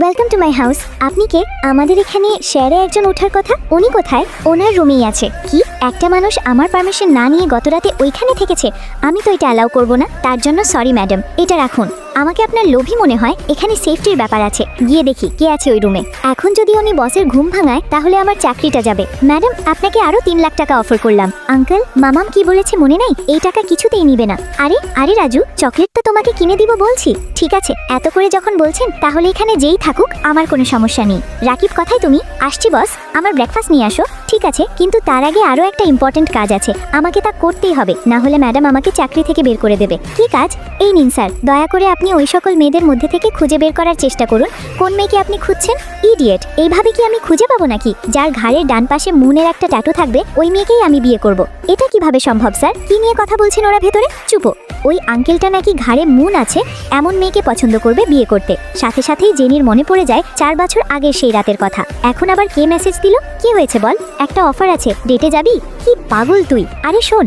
Welcome to my house. আপনি কে? আমাদের এখানে শেয়ারে একজন ওঠার কথা, উনি কোথায়? ওনার রুমেই আছে। কি? একটা মানুষ আমার পারমিশন না নিয়ে গতরাতে ওইখানে থেকেছে? আমি তো এটা অ্যালাউ করব না। তার জন্য সরি ম্যাডাম, এটা রাখুন। আমাকে আপনার লোভী মনে হয়? এখানে সেফটির ব্যাপার আছে, গিয়ে দেখি কে আছে ওই রুমে। এখন যদি উনি বসের ঘুম ভাঙায় তাহলে আমার চাকরিটা যাবে। ম্যাডাম, আপনাকে আরো 3 লাখ টাকা অফার করলাম। আঙ্কেল, মামাম কি বলেছে মনে নাই? এই টাকা কিছুতেই নিবে না। আরে আরে রাজু, চকলেট তো তোমাকে কিনে দিব বলছি। ঠিক আছে, এত করে যখন বলছেন তাহলে এখানে যেই থাকুক, আমার কোনো সমস্যা নেই। রাকিব, কথাই তুমি? আসছি বস, আমার ব্রেকফাস্ট নিয়ে আসো। ঠিক আছে, কিন্তু তার আগে আরো একটা ইম্পর্টেন্ট কাজ আছে, আমাকে তা করতেই হবে, না হলে ম্যাডাম আমাকে চাকরি থেকে বের করে দেবে। কি কাজ? এই নিন স্যার, দয়া করে আপনি ওই সকল মেয়েদের মধ্যে থেকে খুঁজে বের করার চেষ্টা করুন কোন মেয়েকে আপনি খুঁজছেন। ইডিয়েট, এইভাবে কি আমি খুঁজে পাবো নাকি? যার ঘাড়ের ডান পাশে মুনের একটা ট্যাটু থাকবে ওই মেয়েকেই আমি বিয়ে করব। এটা কিভাবে সম্ভব স্যার? কি নিয়ে কথা বলছেন ওরা ভেতরে? চুপো। ওই আঙ্কেলটা নাকি ঘাড়ে মুন আছে এমন মেয়েকে পছন্দ করবে বিয়ে করতে। সাথে সাথেই জেনির মনে পড়ে যায় 4 বছর আগের সেই রাতের কথা। এখন আবার কে মেসেজ দিল? কি হয়েছে বল? একটা অফার আছে, ডেটে যাবি? কি পাগল তুই! আরে শোন,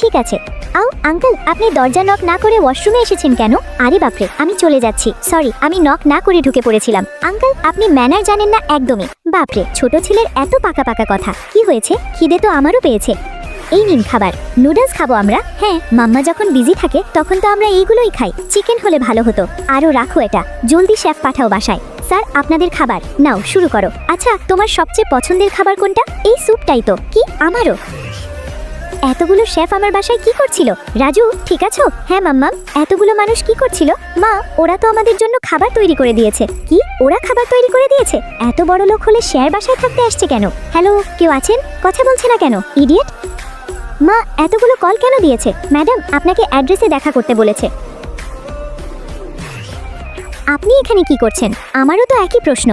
ঠিক আছে। আও আঙ্কেল, আপনি দরজা নক না করে ওয়াশরুমে এসেছেন কেন? আরে বাপরে, আমি চলে যাচ্ছি, সরি, আমি নক না করে ঢুকে পড়েছিলাম। আঙ্কেল, আপনি ম্যানার জানেন না একদমই। বাপরে, ছোট ছেলের এত পাকা পাকা কথা। কি হয়েছে? খিদে তো আমারও পেয়েছে। এই নিন খাবার। নুডলস খাবো আমরা। হ্যাঁ, মাম্মা যখন বিজি থাকে তখন তো আমরা এইগুলোই খাই। চিকেন হলে ভালো হতো। আরও রাখো এটা, জলদি শেফ পাঠাও বাসায়। স্যার, আপনাদের খাবার নাও, শুরু করো। আচ্ছা, তোমার সবচেয়ে পছন্দের খাবার কোনটা? এই স্যুপটাই তো। কি? আমারও। এতগুলো শেফ আমার বাসায় কি করছিল? রাজু, ঠিক আছো? হ্যাঁ মাম্মা। এতগুলো মানুষ কি করছিল? মা, ওরা তো আমাদের জন্য খাবার তৈরি করে দিয়েছে। কি? ওরা খাবার তৈরি করে দিয়েছে? এত বড় লোক হলে শেয়ার বাসায় থাকতে আসছে কেন? হ্যালো, কেউ আছেন? কথা বলছে না কেন? ইডিয়েট! মা, এতগুলো কল কেন দিয়েছে? ম্যাডাম, আপনাকে অ্যাড্রেসে দেখা করতে বলেছে। আপনি এখানে কি করছেন? আমারও তো একই প্রশ্ন।